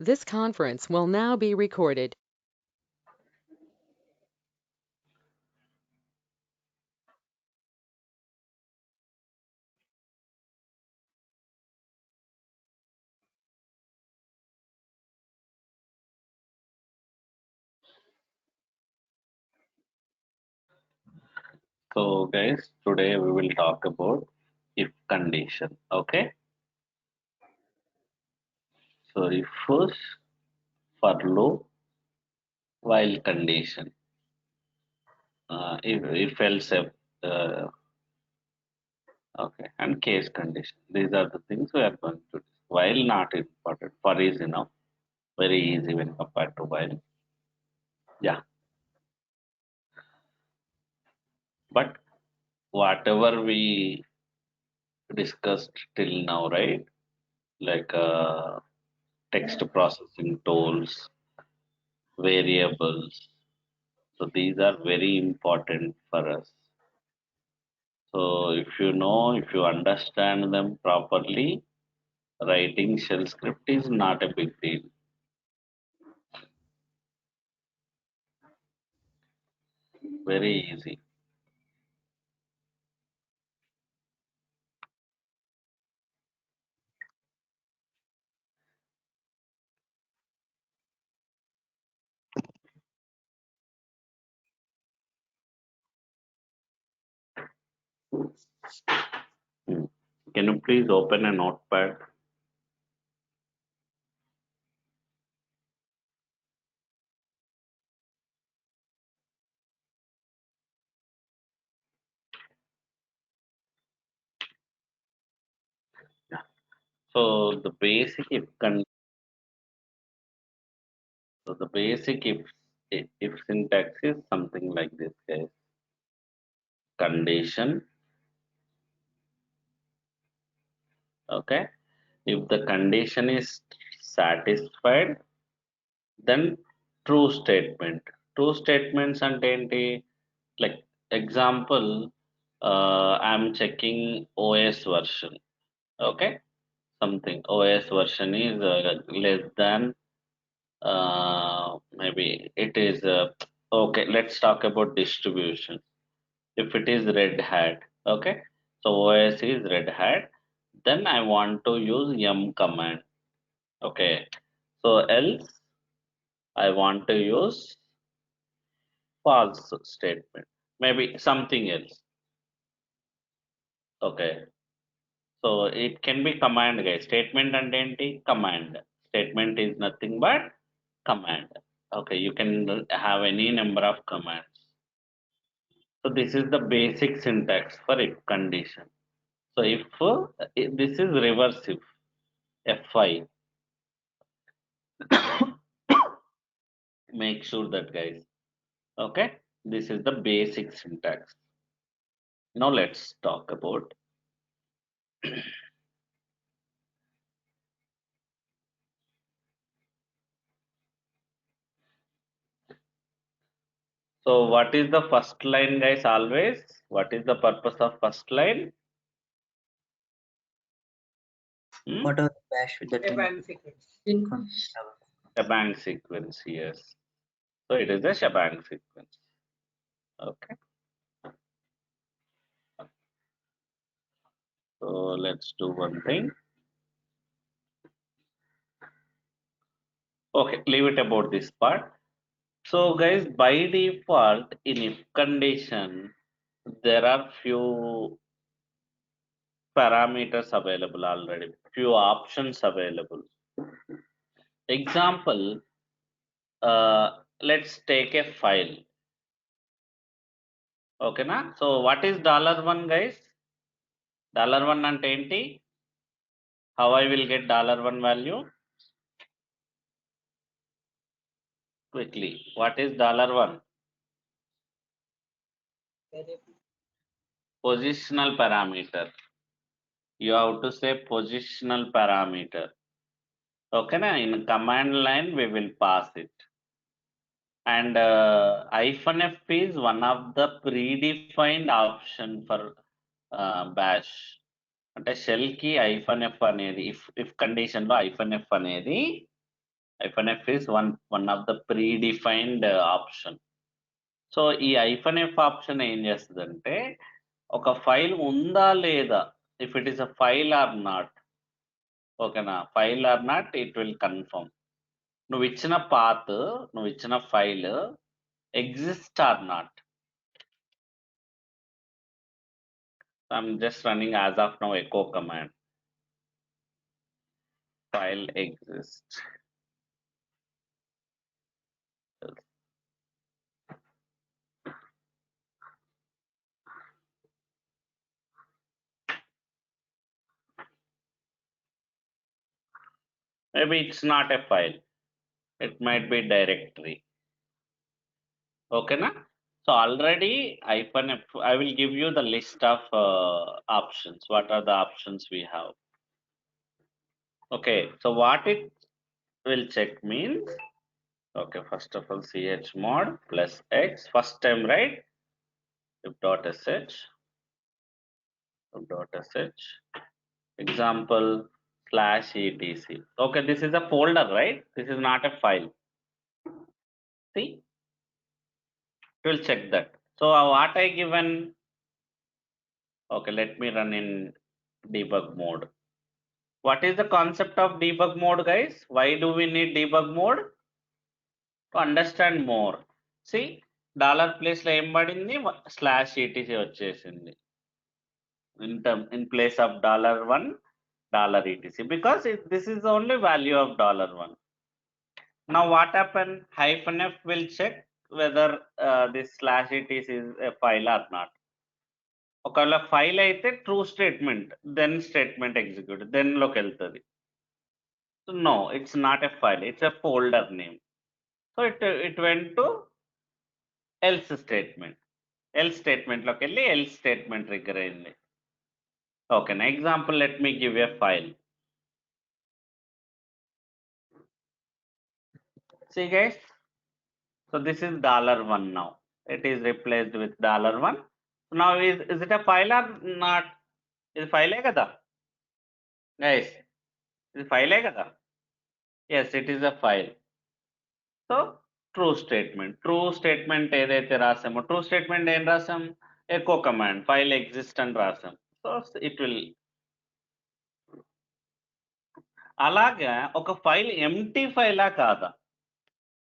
This conference will now be recorded. So guys, today we will talk about if condition. Okay. So if first for low while condition, if else uh, okay, and case condition. These are the things we are going to. While not important, for is enough. Very easy when compared to while. Yeah, but whatever we discussed till now, right? Like text processing tools, variables. So these are very important for us. So if you know, if you understand them properly, writing shell script is not a big deal. Very easy. Hmm. Can you please open a notepad? Yeah. So the basic so the basic if syntax is something like this, guys. Condition. Okay. If the condition is satisfied, then true statement. True statements అంటే ఏంటి? Like example, I'm checking OS version. Okay, something OS version is less than maybe it is okay. Let's talk about distribution. If it is Red Hat, okay, so OS is Red Hat, then I want to use yum command. Okay, so else I want to use false statement, maybe something else. Okay, so it can be command, guys. Statement and enti command. Statement is nothing but command. Okay, you can have any number of commands. So this is the basic syntax for if condition. So if this is reverse if fi, make sure that, guys. Okay, this is the basic syntax. Now let's talk about. So what is the first line, guys? Always, what is the purpose of first line? Hmm? What are the bash with the Shebang sequence. Shebang sequence, yes. So it is a shebang sequence. Okay. So let's do one thing. Okay, leave it about this part. So guys, by default, in if condition, there are few parameters available already, few options available. Example, let's take a file. Okay, na? So what is $1, guys? $1 అంటే ఏంటి? How I will get $1 value? Quickly. What is $1? Positional parameter. You have to say positional parameter. Okay, na? In command line, we will pass it. And -f is one of the predefined option for bash. అంటే shell కి -f అనేది if condition లో -f అనేది hyphen f is one of the predefined option. So ఈ hyphen f option ఏం చేస్తుందంటే ఒక file ఉందా లేదా, if it is a file or not, ఓకేనా, file or not it will confirm. నువ్వు ఇచ్చిన పాత్, నువ్వు ఇచ్చిన file exist or not. I'm just running as of now echo command. File exists. Maybe it's not a file. It might be directory. Okay, na? So already hyphen f, I will give you the list of options. What are the options we have? Okay, so what it will check means, okay, first of all chmod plus x, first time, right? If dot sh, if dot sh, example slash etc. Okay, this is a folder, right? This is not a file. See, it will check that. So what I given, okay, let me run in debug mode. What is the concept of debug mode, guys? Why do we need debug mode? To understand more. See, dollar place లో ఏం పడింది, slash ETC వచ్చేసింది in place of $1 $etc, because this is the only value of $1. Now what happened? Hyphen f will check whether this slash etc is a file or not. ఒకవేళ file అయితే true statement, then statement execute, then లోకి వెళ్తుంది. So no, it's not a file, it's a folder name. So it went to else statement. Else statement లోకి వెళ్ళి else statement trigger అయింది. ఓకేనా, example let me give a file. See guys, so this is $1 now. It is replaced with $1. Now is it a file or not? Is file hai kada? Guys, is file hai kada? Yes, it is a file. So true statement, true statement ఏదైతే రాసామో, true statement ఏం రాసాం, echo command file exist అని రాసాం. So it will, అలాగా ఒక file empty ఫైలా కాదా?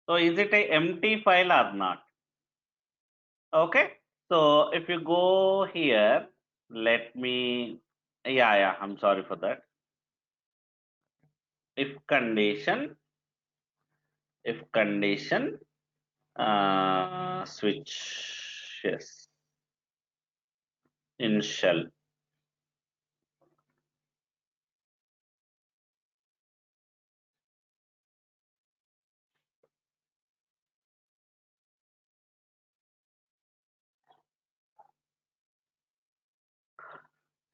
So is it A empty file or not? Okay, so if you go here, let me, yeah, I'm sorry for that. If condition switch, yes, in shell.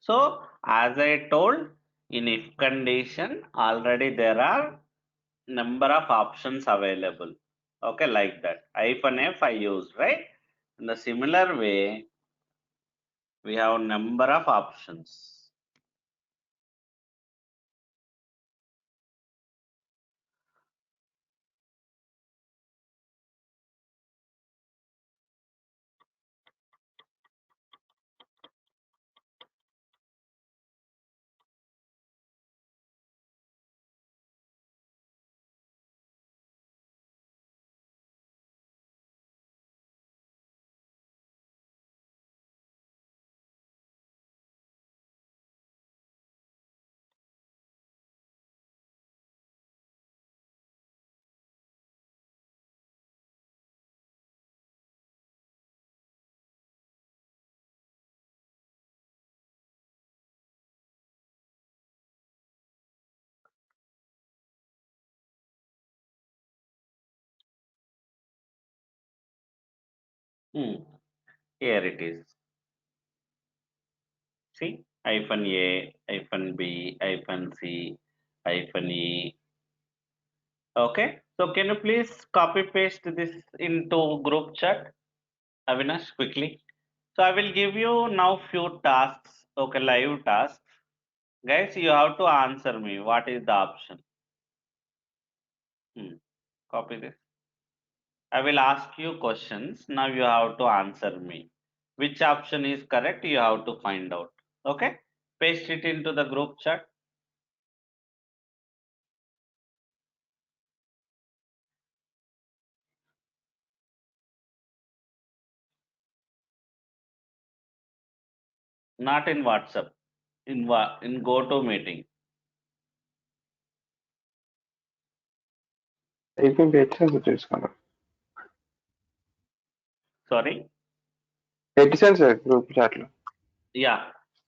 So as I told, in if condition already there are number of options available. Okay, like that. Hyphen f I used, right? In the similar way, we have number of options. Here it is. See, hyphen A, hyphen B, hyphen C, hyphen E. Okay, so can you please copy paste this into group chat, Avinash, quickly? So I will give you now few tasks, okay, live tasks. Guys, you have to answer me what is the option. Copy this. I will ask you questions. Now you have to answer me. Which option is correct? You have to find out. Okay? Paste it into the group chat. Not in WhatsApp. In GoToMeeting. అయిపోయింది eight చేసుకున్నాం Sorry? పెట్టేసాను sir group చాట్లో Yeah.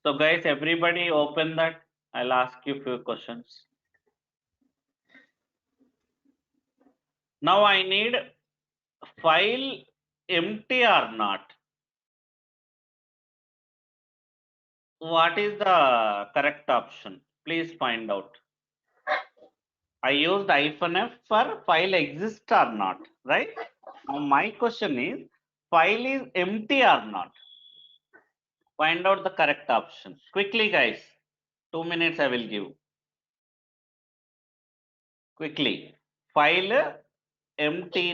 So guys, everybody open that. I'll ask you few questions. Now I need file empty or not. What is the correct option? Please find out. I used -f for file exists or not, right? Now my question is, file is empty or not? Find out the correct option. Quickly guys, 2 minutes I will give. Quickly. File empty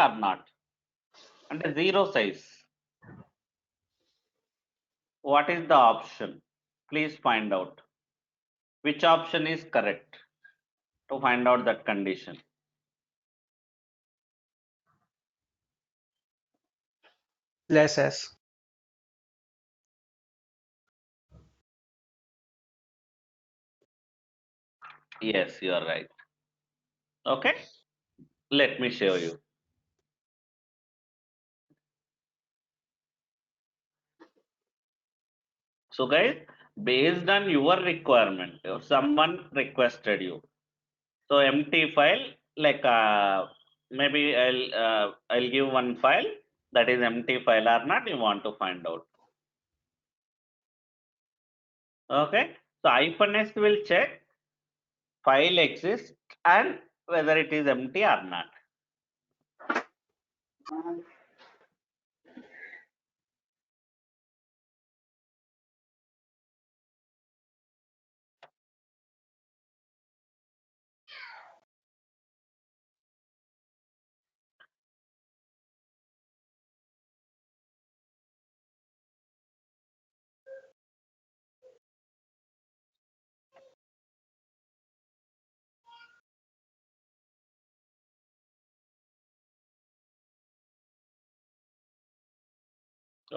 or not? And zero size. What is the option? Please find out. Which option is correct to find out that condition? Less s. Yes, you are right. Okay, let me show you. So guys, based on your requirement, if someone requested you, so empty file, like maybe I'll give one file that is empty file or not, you want to find out. Okay, so -s will check file exists and whether it is empty or not.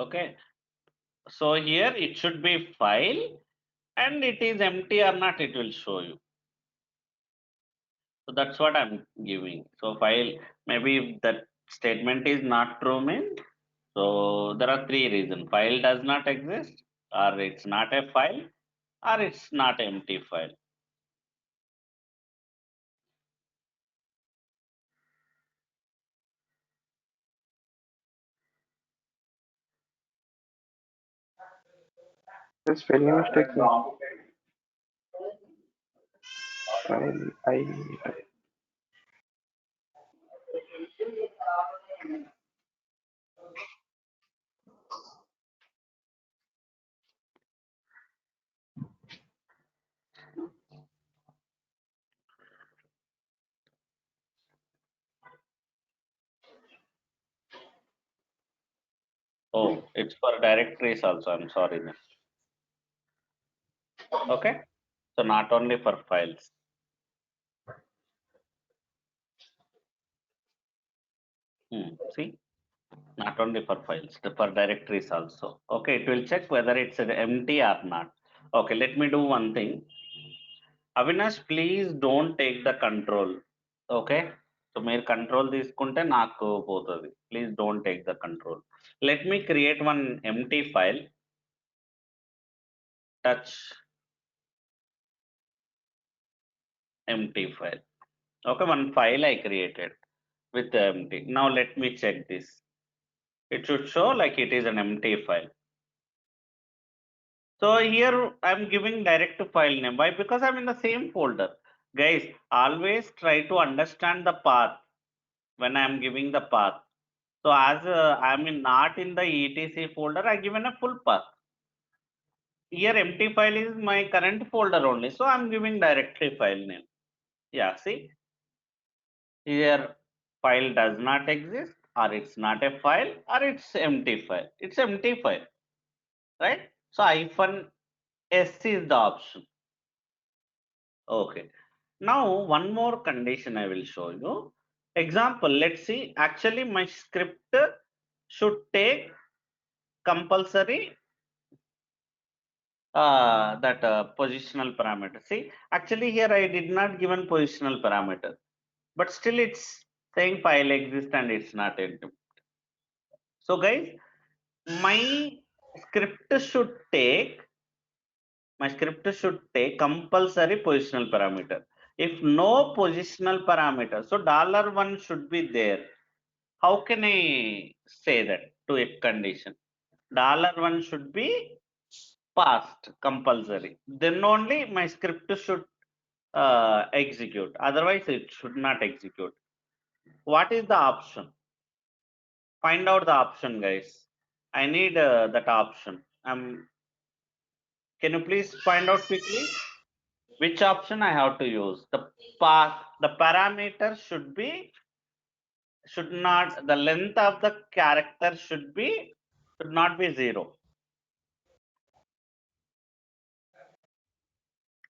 Okay, so here it should be file and it is empty or not, it will show you. So that's what I'm giving. So file, maybe if that statement is not true means, so there are three reasons. File does not exist, or it's not a file, or it's not empty file. Spelling mistake file I Oh, it's for directories also, I'm sorry. Then. Okay, so not only for files. See, not only for files, for directories also. Okay, it will check whether it's empty or not. Okay, let me do one thing. Avinash, please don't take the control. Okay, so mere control తీసుకుంటే నాకు పోతుంది. Please don't take the control. Let me create one empty file. Touch empty file. Okay, one file I created with empty. Now let me check this. It should show like it is an empty file. So here I'm giving direct file name. Why? Because I'm in the same folder. Guys, always try to understand the path when I'm giving the path. So as I'm not in the etc folder, I given a full path. Here empty file is my current folder only. So I'm giving directory file name. Yeah, see. Here file does not exist, or it's not a file, or it's empty file. It's empty file, right? So -s is the option. Okay. Now one more condition I will show you. Example, let's see. Actually, my script should take compulsory that positional parameter. See, actually here I did not given positional parameter, but still it's saying file exists and it's not empty. So guys, my script should take compulsory positional parameter. If no positional parameter, so $1 should be there. How can I say that to a condition? $1 should be passed compulsory. Then only my script should execute. Otherwise, it should not execute. What is the option? Find out the option, guys. I need that option. Can you please find out quickly which option I have to use? The parameter should not, the length of the character should not be 0.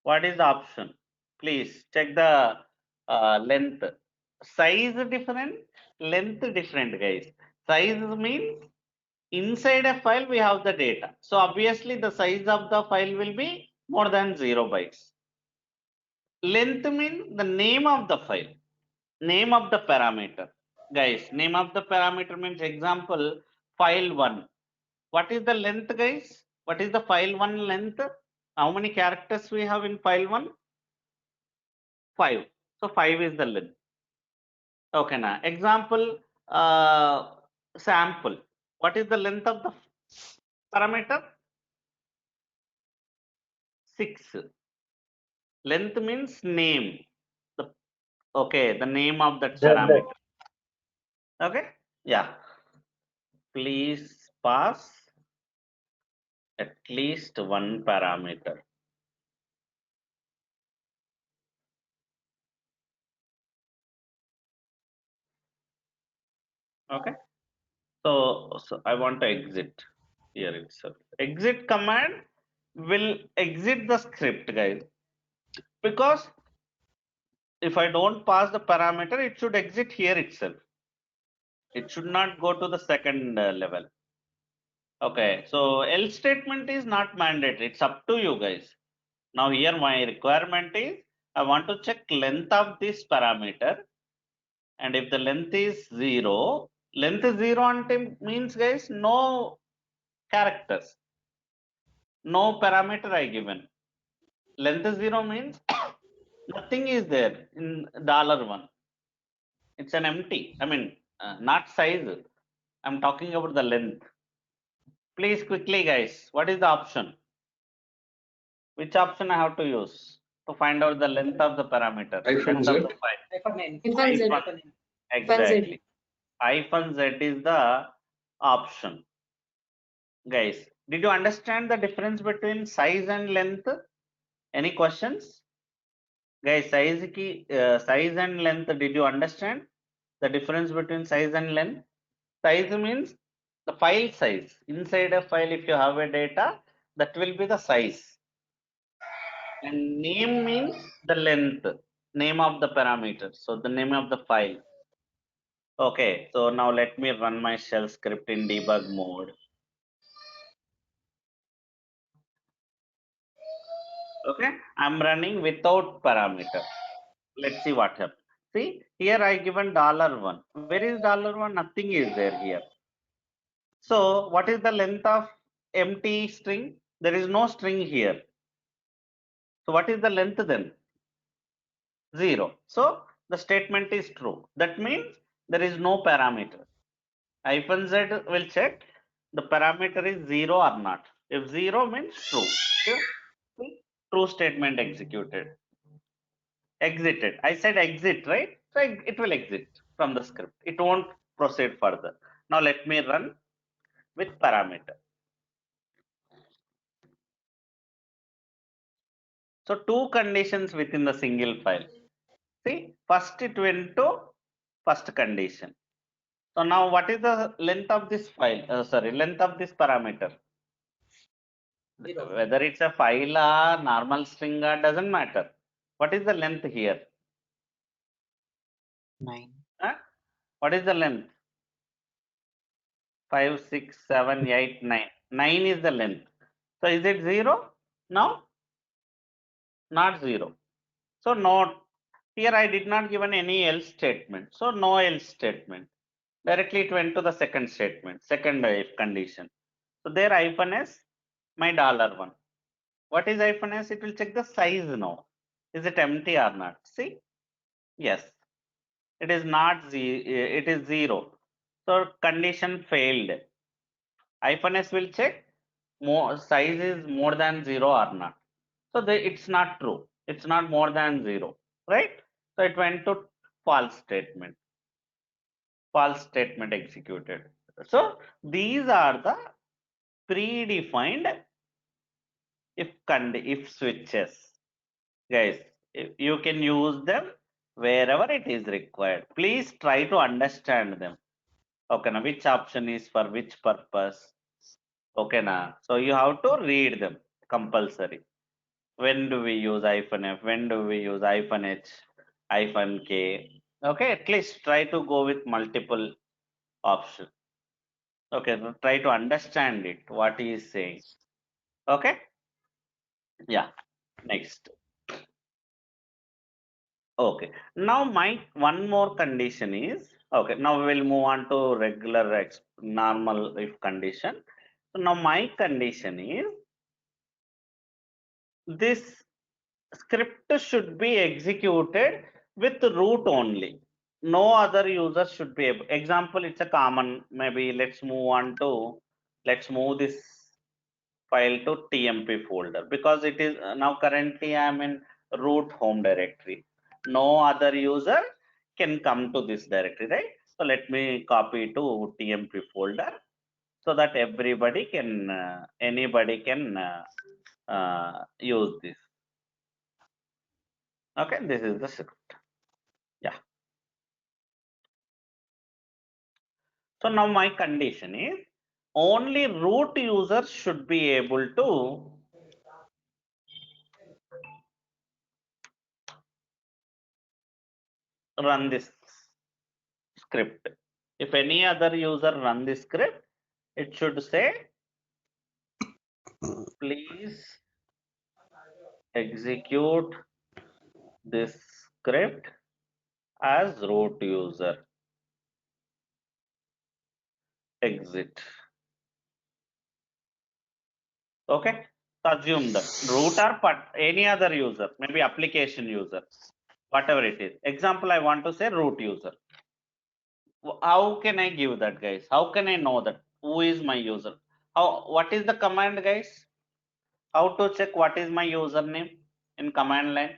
What is the option? Please check the length. Size different, length different, guys. Size means inside a file we have the data. So obviously the size of the file will be more than 0 bytes. Length means the name of the file, name of the parameter. Guys, name of the parameter means example file1. What is the length, guys? What is the file1 length? How many characters we have in file1? 5. So 5 is the length. Okay, now example sample. What is the length of the parameter? 6. Length means name. The, okay, the name of that parameter. Okay, yeah. Please pass at least one parameter. Okay, so I want to exit here itself. Exit command will exit the script, guys, because if I don't pass the parameter, it should exit here itself. It should not go to the second level. Okay, so else statement is not mandatory. It's up to you guys. Now here my requirement is I want to check length of this parameter, and if the length is 0, length is 0 ante means, guys, no characters, no parameter I given. Length is 0 means nothing is there in $1. It's an empty. I mean, not size. I'm talking about the length. Please quickly, guys. What is the option? Which option I have to use to find out the length of the parameter? Length of the file. Hyphen. Exactly. -Z is the option. Guys, did you understand the difference between size and length? Any questions? Guys, size and length, did you understand the difference between size and length? Size means the file size. Inside a file, if you have a data, that will be the size. And name means the length, name of the parameter. So the name of the file. Okay, so now let me run my shell script in debug mode. Okay, I'm running without parameter. Let's see what happens. See, here I given $1. Where is $1? Nothing is there here. So what is the length of empty string? There is no string here. So what is the length then? 0. So the statement is true. That means there is no parameter. -Z will check the parameter is 0 or not. If 0 means true. True statement executed. Exited. I said exit, right? So it will exit from the script. It won't proceed further. Now let me run with parameter. So two conditions within the single file. See, first it went to first condition. So now what is the length of this file? Length of this parameter. Whether it's a file or normal string or doesn't matter. What is the length here? 9. Huh? What is the length? 5, 6, 7, 8, 9. 9 is the length. So is it 0? No, not 0. So not here I did not given any else statement. So no else statement. Directly it went to the second statement, second if condition. So there hyphen s, my $1. What is hyphen s? It will check the size now. Is it empty or not? See? Yes. It is not it is 0. So condition failed. Hyphen s will check more size is more than 0 or not. So it's not true. It's not more than 0, right? So it went to false statement. False statement executed. So these are the predefined if switches, guys. You can use them wherever it is required. Please try to understand them. Okay, now which option is for which purpose? Okay, now so you have to read them compulsory. When do we use hyphen f? When do we use hyphen h, hyphen k? Okay, at least try to go with multiple options. Okay, so try to understand it, what he is saying. Okay, yeah, next. Okay, now my one more condition is, okay, now we will move on to regular normal if condition. So now my condition is this script should be executed with root only. No other user should be able. Example, it's a common. Maybe let's move this file to tmp folder because it is now currently I am in root home directory. No other user can come to this directory, right? So let me copy to tmp folder so that everybody can anybody can use this. Okay, this is the script. Yeah. So now my condition is only root users should be able to run this script. If any other user run this script, it should say, please execute this script as root user. Exit. Okay. So assume that root or any other user, maybe application user, whatever it is. Example, I want to say root user. How can I give that, guys? How can I know that who is my user? What is the command, guys? How to check what is my username in command line?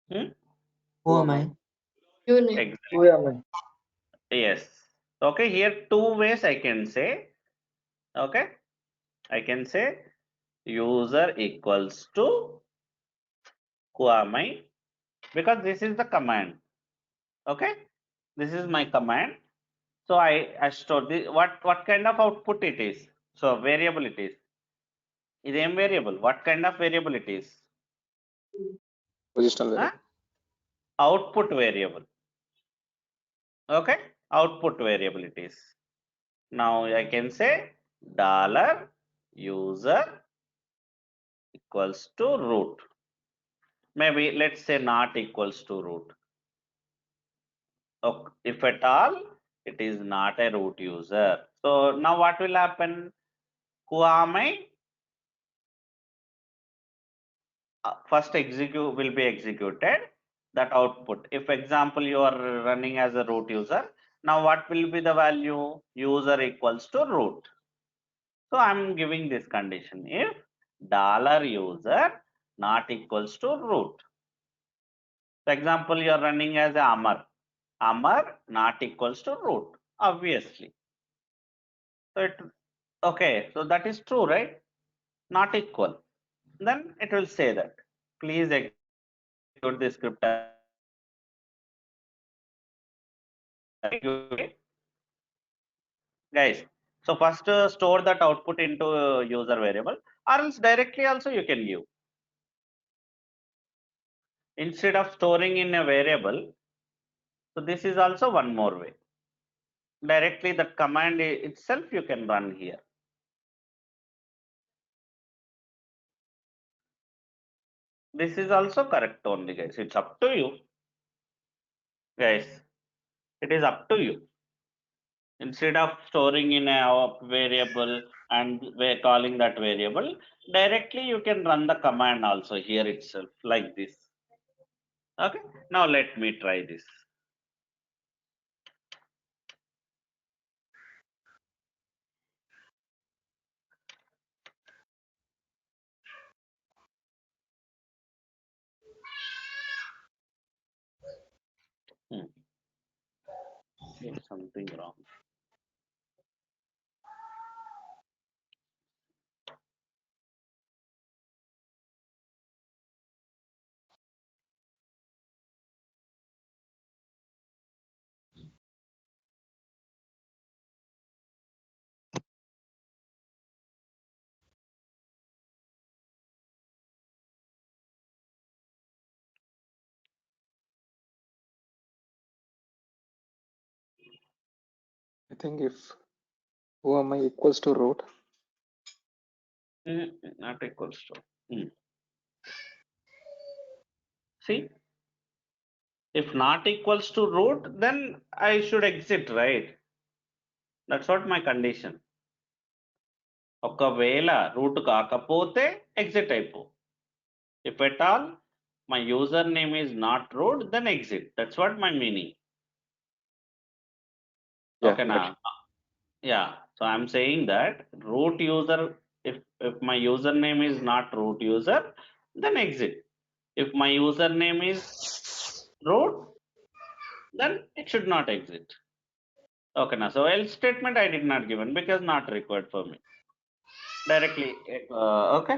Who am I? Unit. Exactly. Yes. Okay, here two ways I can say. Okay, I can say user equals to who am I, because this is the command. Okay, this is my command. So I store this. What kind of output it is? So variable it is. Is variable. What kind of variable it is? Positional Huh? variable. Output variable. Okay, output variable it is. Now I can say dollar user equals to root. Maybe let's say not equals to root. Okay, if at all it is not a root user. So now what will happen? Who am I? First execute will be executed that output. If example you are running as a root user, now what will be the value? User equals to root. So I'm giving this condition if dollar user not equals to root. For example, you are running as a Amar not equals to root, obviously. So okay, so that is true, right? Not equal. Then it will say that please execute this script as root user. Okay, guys. So first store that output into user variable, or else directly also you can give. Instead of storing in a variable, so this is also one more way. Directly that command itself you can run here. This is also correct only, guys. It's up to you, guys. It is up to you. Instead of storing in a variable and we're calling that variable, directly you can run the command also here itself like this. Okay, now let me try this. There's something wrong. I think if who am I equals to root. Not equals to. See, if not equals to root, then I should exit, right? That's what my condition. ఒకవేళ route కాకపోతే exit అయిపో. If at all my username is not root, then exit. That's what my meaning. Yeah, Okay, now. Yeah, so I'm saying that root user, if my username is not root user, then exit. If my username is root, then it should not exit. Okay, now so else statement I did not given because not required for me. Directly, okay.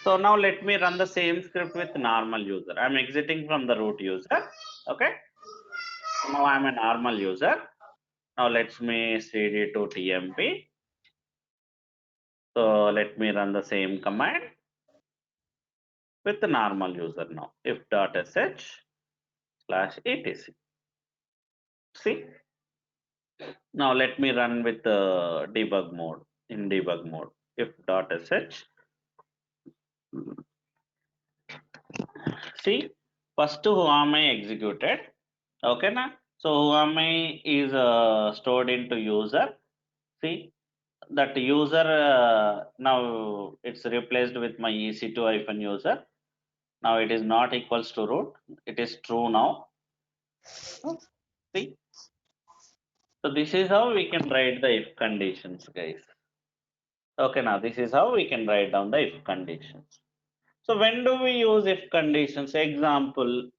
So now let me run the same script with normal user. I'm exiting from the root user. Okay. Now I'm a normal user. Now let's me cd to tmp. So let me run the same command with the normal user now. If dot sh slash etc. See. Now let me run with the debug mode. In debug mode, if dot sh. See, first who am I executed? Okay, na? So who am I is stored into user. See, that user now it's replaced with my ec2 hyphen user. Now it is not equals to root. It is true now. See, so this is how we can write the if conditions, guys. Okay, now this is how we can write down the if conditions. So when do we use if conditions? Example,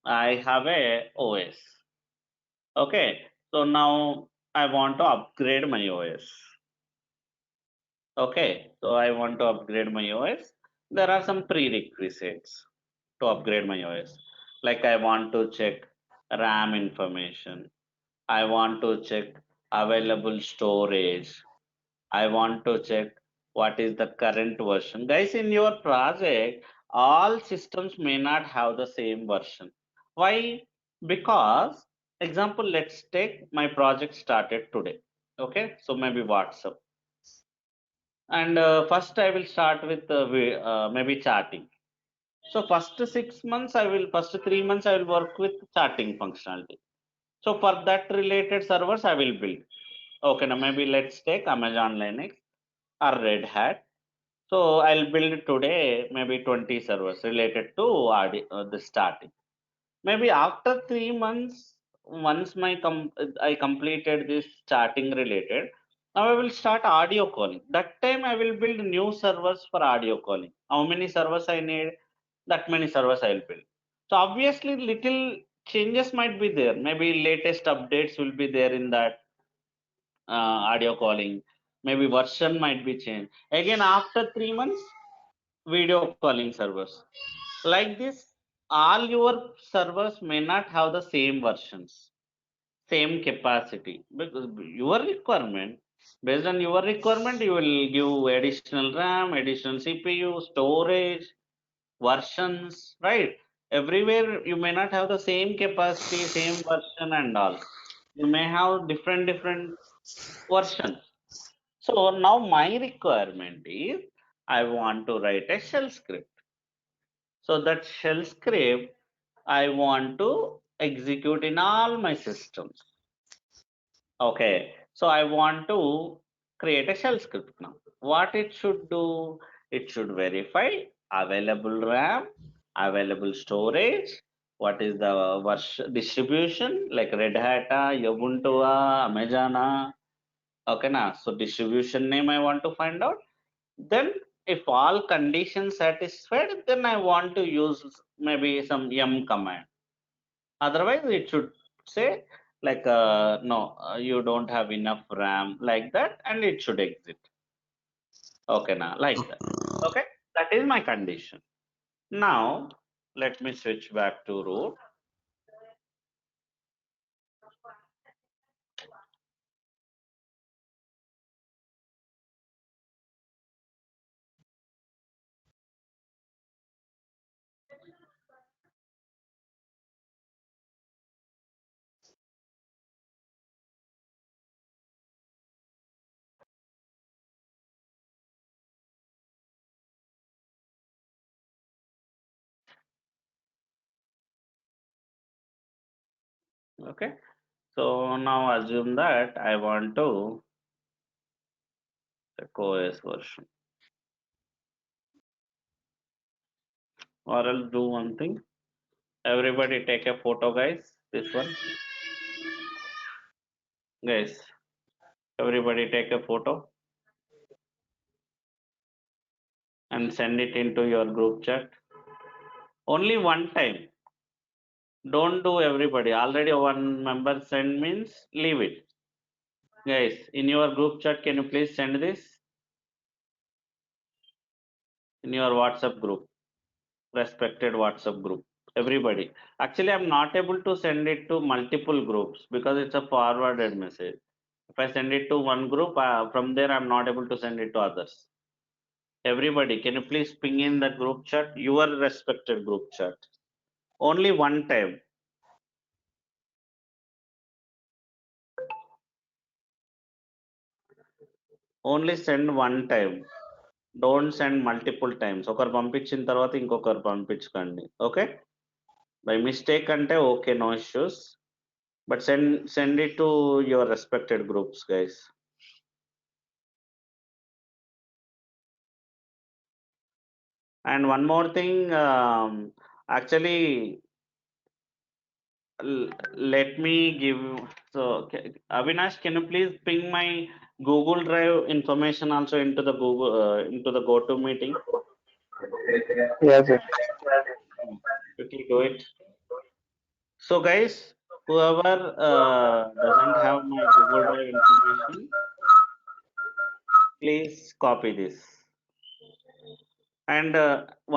I have a OS. Okay, so now I want to upgrade my OS. Okay, so I want to upgrade my OS. There are some prerequisites to upgrade my OS. Like I want to check RAM information. I want to check available storage. I want to check what is the current version. Guys, in your project, all systems may not have the same version. Why? Because, example, let's take my project started today. Okay, so maybe WhatsApp. And first I will start with maybe chatting. So first 6 months first 3 months I will work with chatting functionality. So for that related servers I will build. Okay, now maybe let's take Amazon Linux or Red Hat. So I'll build today maybe 20 servers related to the starting. Maybe after 3 months, once I completed this chatting related, now I will start audio calling. That time I will build new servers for audio calling. How many servers I need? That many servers I will build. So obviously little changes might be there. Maybe latest updates will be there in that audio calling. Maybe version might be changed. Again after 3 months, video calling servers. Like this, all your servers may not have the same versions. same capacity, because your requirement, based on your requirement, you will give additional RAM, additional CPU, storage, versions, right? Everywhere you may not have the same capacity, same version and all. You may have different versions. So now my requirement is I want to write a shell script. So that shell script I want to execute in all my systems. Okay, so I want to create a shell script now. What it should do? It should verify available RAM, available storage, what is the version distribution like Red Hat, Ubuntu, Amazon. Okay, na. So distribution name I want to find out. Then if all conditions satisfied, then I want to use maybe some yum command. Otherwise, it should say like no, you don't have enough RAM like that, and it should exit. Okay, now like that. Okay, that is my condition. Now let me switch back to root. Okay, so now assume that I want to check OS version, or else do one thing. Everybody take a photo, guys. This one, guys. Everybody take a photo and send it into your group chat. Only one time. Don't do everybody. Already one member send means leave it. Guys, in your group chat, can you please send this in your WhatsApp group, respected WhatsApp group? Everybody. Actually, I'm not able to send it to multiple groups because it's a forwarded message. If I send it to one group, from there I'm not able to send it to others. Everybody, can you please ping in that group chat, your respected group chat? Only one time. Only send one time. Don't send multiple times. ఒకరు పంపించిన తర్వాత ఇంకొకరు పంపించకండి. Okay? By mistake అంటే okay, no issues. But send it to your respected groups, guys. And one more thing, actually, let me give. So, Avinash, can you please ping my Google Drive information also into the Google into the GoTo meeting? Yeah, sir. Quickly do it. So, guys, whoever doesn't have my Google Drive information, please copy this. And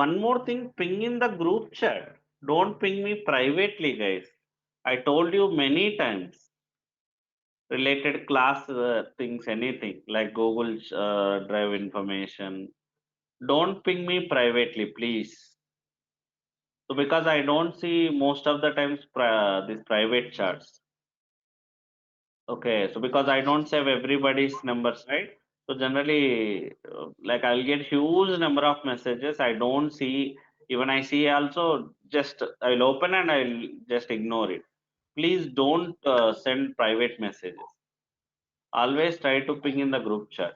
one more thing, ping in the group chat. Don't ping me privately, guys. I told you many times. Related class things, anything like Google Drive information. Don't ping me privately, please. So because I don't see most of the times these private chats. Okay, so because I don't save everybody's numbers, right? So generally, like I'll get huge number of messages. I don't see, even I see also, just I'll open and I'll just ignore it. Please don't send private messages. Always try to ping in the group chat.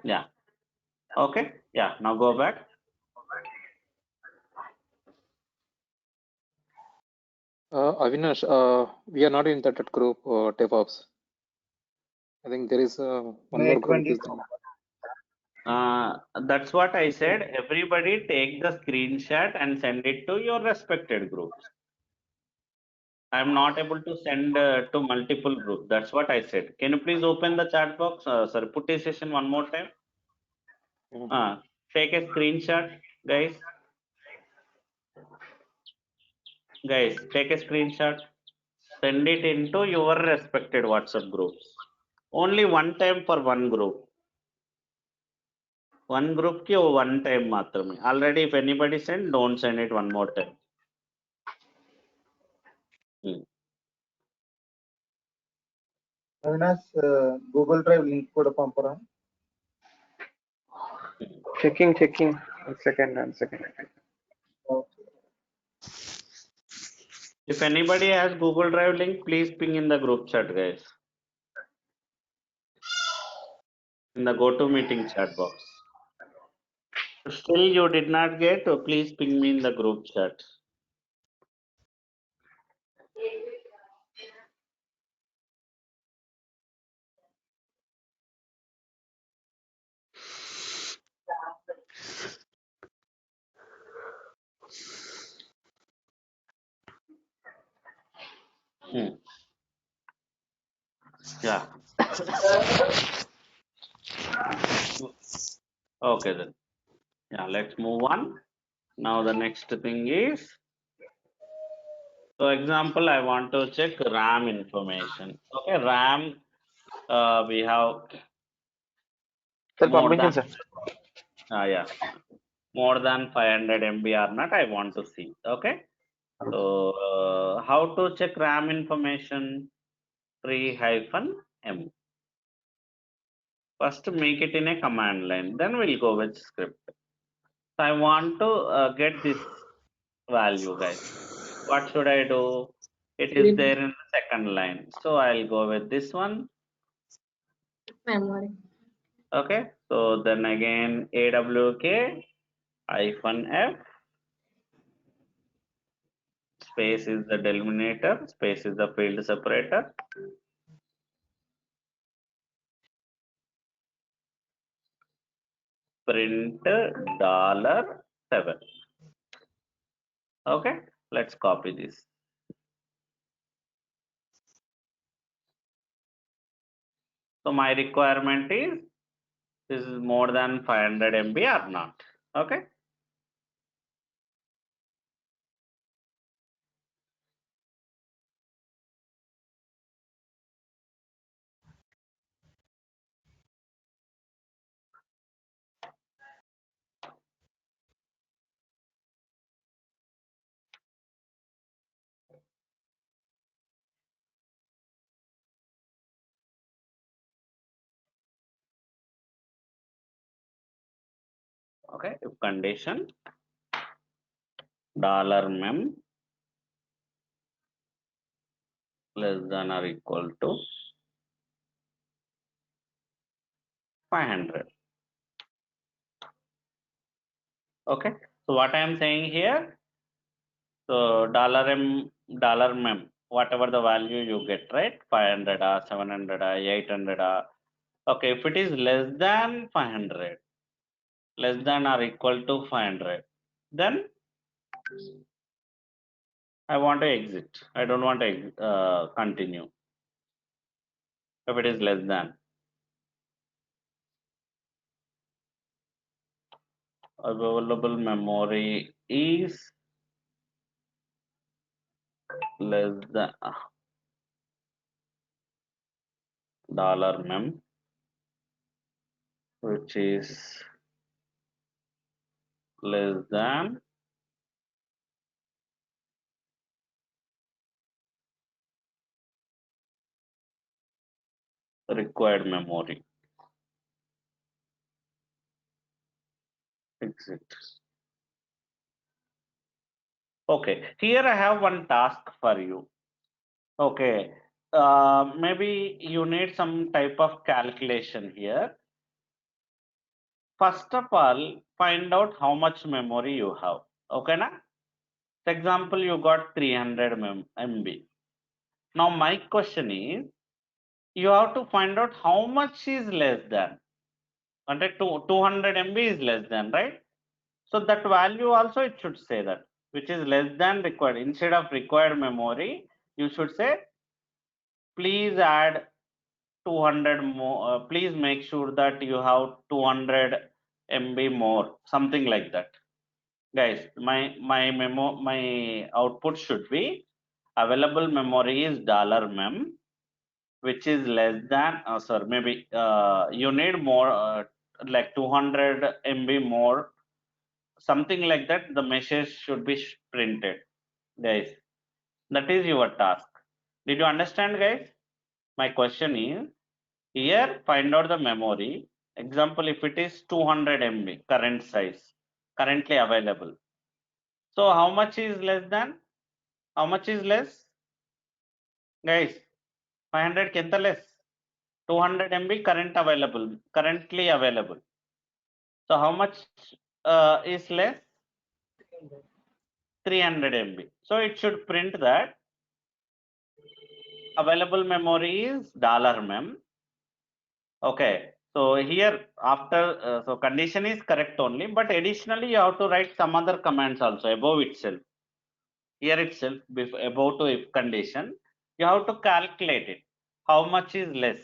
Yeah. Okay. Yeah. Now go back. Avinash, we are not in that group, DevOps. I think there is one more group. Is That's what I said. Everybody take the screenshot and send it to your respected groups. I'm not able to send to multiple groups. That's what I said. Can you please open the chat box? Sorry, put a session one more time. Take a screenshot, guys. Guys, take a screenshot, send it into your respected WhatsApp groups. Only one time for one group. One group ki one time matrame. Already if anybody send, don't send it one more time. Avinash, Google Drive link కూడా పంపరా? Checking. 1 second. Okay. If anybody has Google Drive link, please ping in the group chat, guys. In the GoToMeeting chat box. If still you did not get, please ping me in the group chat. Yeah. Okay then. Yeah, let's move on. Now the next thing is, so example, I want to check RAM information. Okay, RAM, we have Sir, more than, permission, sir. yeah, more than 500 MB or not, I want to see. Okay, so how to check RAM information? -m. First make it in a command line, then we'll go with script. So I want to get this value, guys. What should I do? It is there in the second line, so I'll go with this one. Memory. Okay, so then again awk -f space is the delimiter, space is the field separator, print $7. Okay, let's copy this. So my requirement is, this is more than 500 MB or not. Okay, okay, if condition $mem less than or equal to 500. Okay, so what I am saying here, so $mem, whatever the value you get, right? 500 or 700 or 800 or, okay, if it is less than 500, less than or equal to 500, then I want to exit. I don't want to continue. If it is less than, available memory is less than $mem, which is less than required memory. Exit. Okay, here I have one task for you. Okay, maybe you need some type of calculation here. First of all, find out how much memory you have. Okay, na? For example, you got 300 MB. Now my question is, you have to find out how much is less than. 200 MB is less than, right? So that value also it should say that, which is less than required. Instead of required memory, you should say, please add 200 more. Please make sure that you have 200 MB more, something like that. Guys, my output should be available memory is $mem, which is less than sorry, maybe you need more like 200 MB more, something like that. The message should be printed, guys. That is your task. Did you understand, guys? My question is, here find out the memory. Example, if it is 200 MB current size currently available, so how much is less than, how much is less, guys? 500 kenta less, 200 MB currently available. So how much is less? 300 MB. So it should print that available memory is $mem. Okay. So here after so condition is correct only, but additionally you have to write some other commands also above itself. Here itself, above to if condition, you have to calculate it. How much is less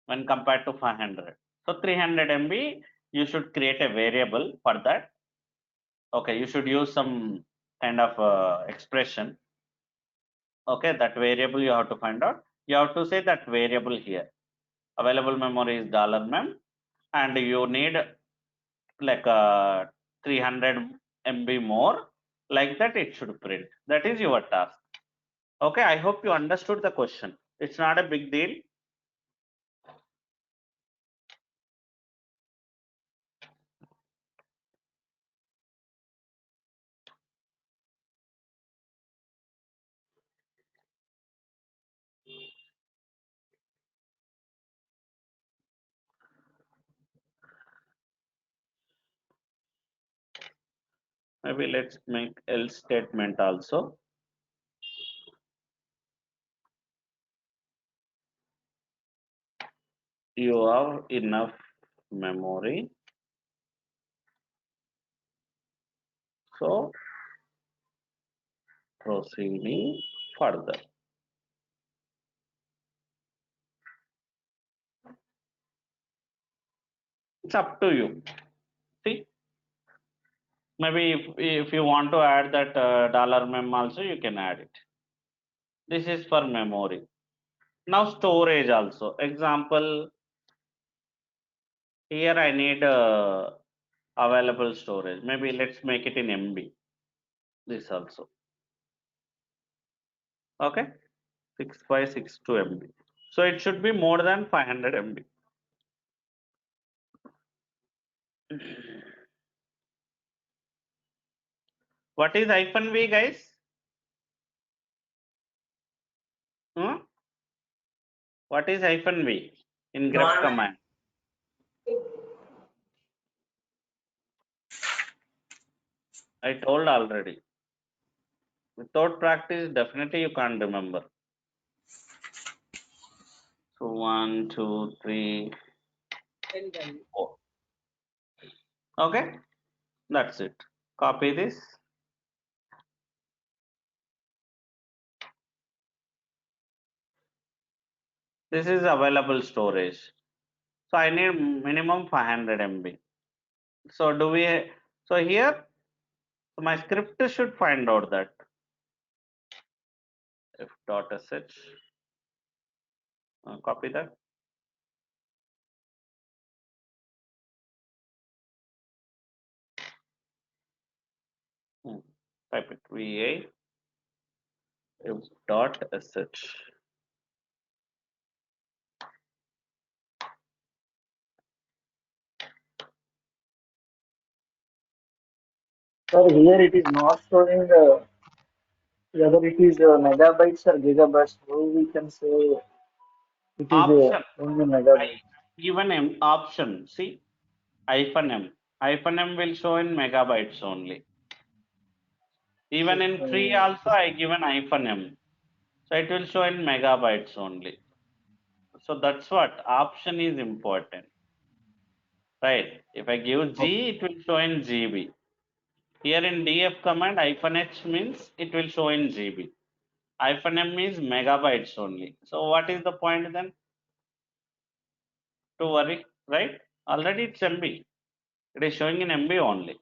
when compared to 500? So 300 MB, you should create a variable for that. Okay, you should use some kind of expression. Okay, that variable you have to find out. You have to say that variable here. Available memory is $mem, and you need like 300 MB more. Like that, it should print. That is your task. Okay, I hope you understood the question. It's not a big deal. Maybe let's make else statement also. You have enough memory, so proceeding further. It's up to you. See, maybe if you want to add that $mem also, you can add it. This is for memory. Now storage also. Example, here I need available storage. Maybe let's make it in MB. This also. Okay, 6562 MB. So it should be more than 500 MB. What is -v, guys? What is -v in grep command? I told already. Without practice, definitely you can't remember. So 1, 2, 3, 4. Okay, that's it. Copy this. This is available storage. So I need minimum 500 MB. So do we? So here, so my script should find out that f.sh. Copy that. Type it va f.sh. Sir, here it is not showing whether it is megabytes or gigabytes. How we can say it is Option. only I megabytes? given M option. See, -m. -m will show in megabytes only. Even in free also I given -m. So it will show in megabytes only. So that's what option is important. Right. If I give G, it will show in GB. Here in df command, -h means it will show in GB. -m means megabytes only. So what is the point then? To worry, right? Already it's MB. It is showing in MB only.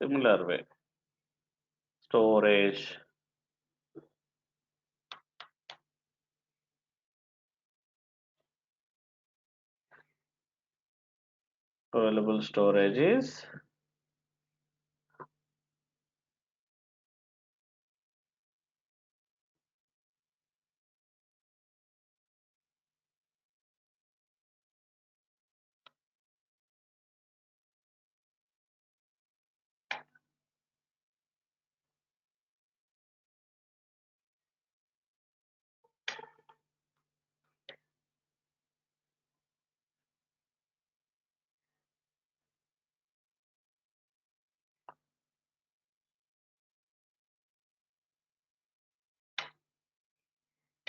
Similar way. Storage. Available storage is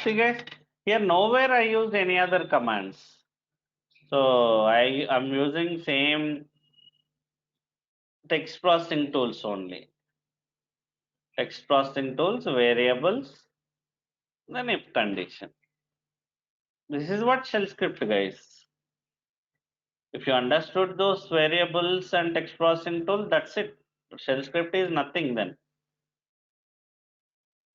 see guys, here nowhere I use any other commands. So I'm using same text processing tools only. Text processing tools, variables, then if condition. This is what shell script, guys. If you understood those variables and text processing tool, that's it. Shell script is nothing then.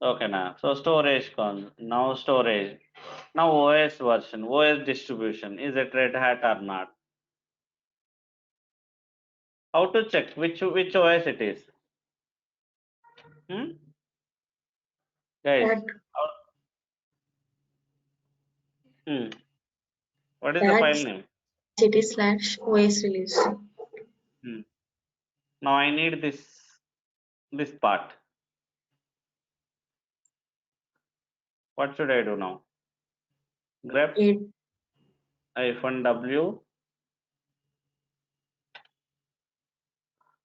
Okay, now so storage now storage. Now OS version, OS distribution. Is it Red Hat or not? How to check which OS it is? Hmm? Guys, That what is the file name? city/OS release. Now I need this part. What should I do now? Grep -w.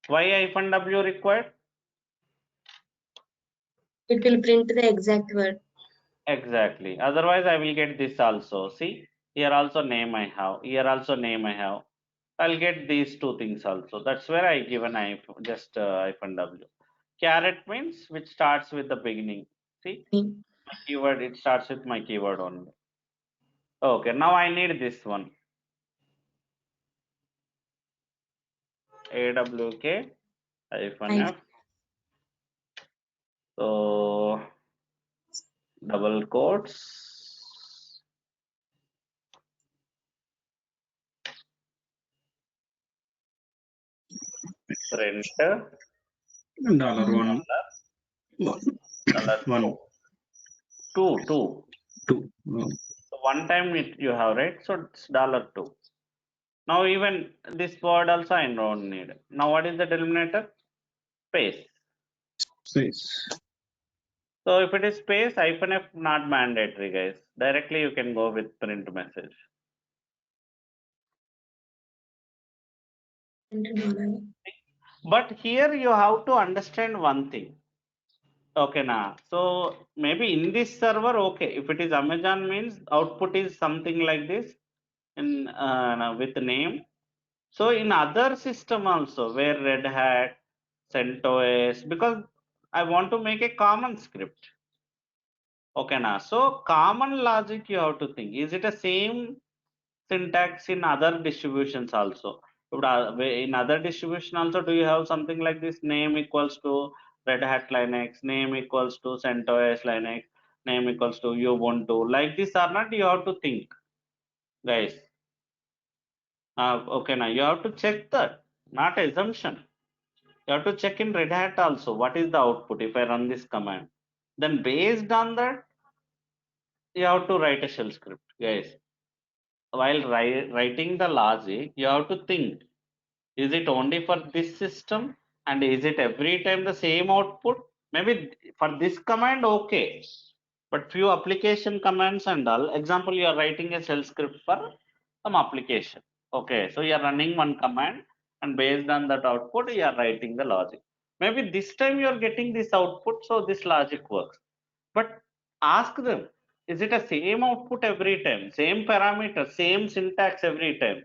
Why -w required? It will print the exact word. Exactly. Otherwise, I will get this also. See, here also name I have. Here also name I have. I'll get these two things also. That's where I given just -w. Caret means which starts with the beginning. See, my keyword, it starts with my keyword only. Okay, now I need this one. AWK -f. So double quotes. Print $1. $2. Two. Two. So one time you have, right? So it's $2. Now even this word also I don't need. Now what is the delimiter? Space. Space. So if it is space, -f not mandatory, guys. Directly you can go with print message. But here you have to understand one thing. Okay, now so maybe in this server, okay, if it is Amazon means output is something like this in with name. So in other system also where Red Hat, CentOS, because I want to make a common script. Okay, now so common logic you have to think. Is it a same syntax in other distributions also? In other distribution also, do you have something like this? Name equals to Red Hat Linux, name equals to CentOS Linux, name equals to Ubuntu. Like this or not, you have to think, guys. Okay, now you have to check that, not assumption. You have to check in Red Hat also. What is the output if I run this command? Then based on that, you have to write a shell script, guys. While writing the logic, you have to think, is it only for this system and is it every time the same output? Maybe for this command, okay. But few application commands and all, example, you are writing a shell script for some application. Okay, so you are running one command and based on that output, you are writing the logic. Maybe this time you are getting this output, so this logic works. But ask them, is it a same output every time, same parameter, same syntax every time?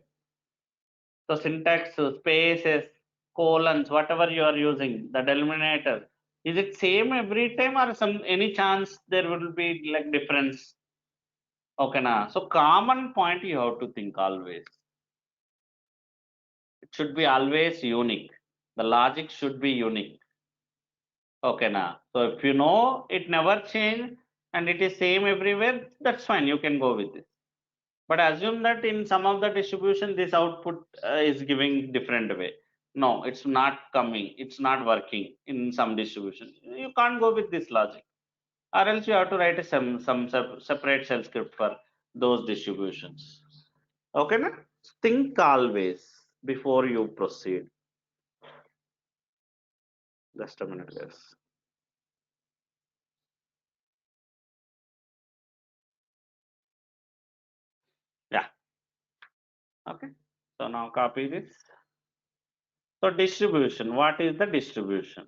So syntax, spaces, colons, whatever you are using, the delimiter, is it same every time or any chance there will be like difference? Okay, now so common point you have to think always. It should be always unique. The logic should be unique. Okay, now. So if you know it never change and it is same everywhere, that's fine. You can go with this. But assume that in some of the distribution, this output is giving different way. No, it's not coming. It's not working in some distribution. You can't go with this logic, or else you have to write separate shell script for those distributions. Okay, na? Think always before you proceed. Just a minute, guys. Yeah. Okay. So now copy this. So distribution. What is the distribution?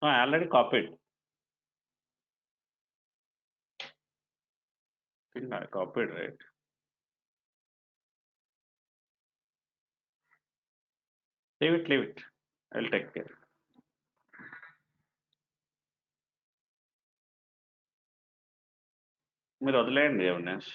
No, I already copied. I think I copied, right? Leave it, leave it. I'll take care. మీరు వదిలేయండి Avinash.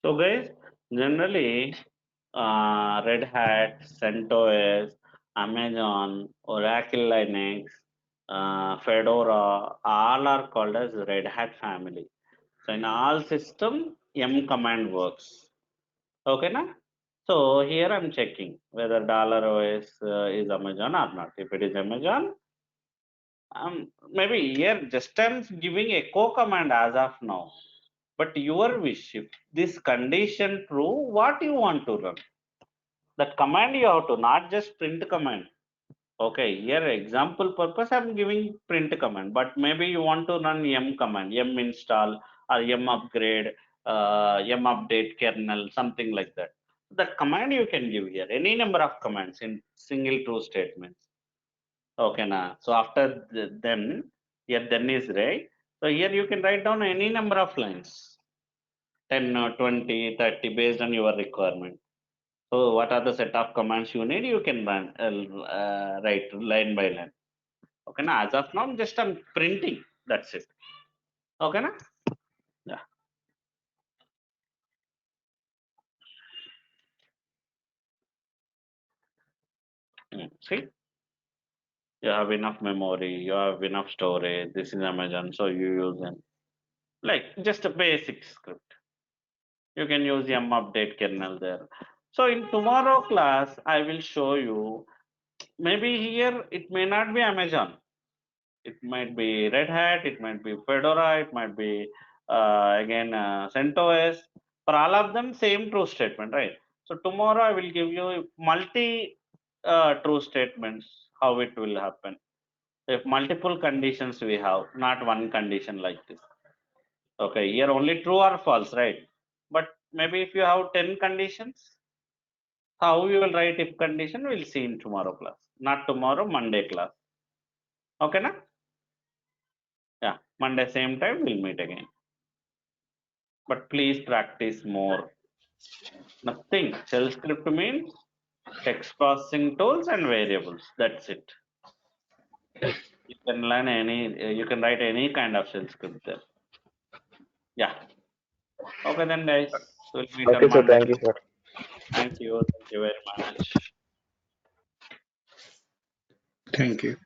So guys, generally Red Hat, CentOS, Amazon, Oracle Linux, Fedora, all are called as Red Hat family. So in all system, M command works. Okay, na? So here I'm checking whether $OS is Amazon or not. If it is Amazon, maybe here just I'm giving echo command as of now. But your wish, if this condition true, what you want to run? That command you have to, not just print command. Okay, here example purpose I'm giving print command, but maybe you want to run M command, M install or M upgrade, M update kernel, something like that. That command you can give here, any number of commands in single true statements. Okay, now. So after then, here then is right. So here you can write down any number of lines. 10, 20, 30 based on your requirement. So what are the set of commands you need? You can run write line by line. Okay, now as of now, just I'm printing. That's it. Okay, na? Yeah. See, you have enough memory, you have enough storage. This is Amazon, so you use them like just a basic script. You can use M update kernel there. So in tomorrow class, I will show you. Maybe here it may not be Amazon. It might be Red Hat, it might be Fedora, it might be again CentOS. For all of them, same true statement, right? So tomorrow I will give you multi true statements, how it will happen. If multiple conditions we have, not one condition like this. Okay, here only true or false, right? But maybe if you have 10 conditions, how you will write if condition, we'll see in tomorrow class. Not tomorrow, Monday class. Okay, na? Yeah, Monday same time we'll meet again. But please practice more. Nothing. Shell script means text processing tools and variables. That's it. You can learn any, you can write any kind of shell script there. Yeah. Okay then guys. We'll meet on Okay, sir. Monday. Thank you, sir. Thank you very much. Thank you.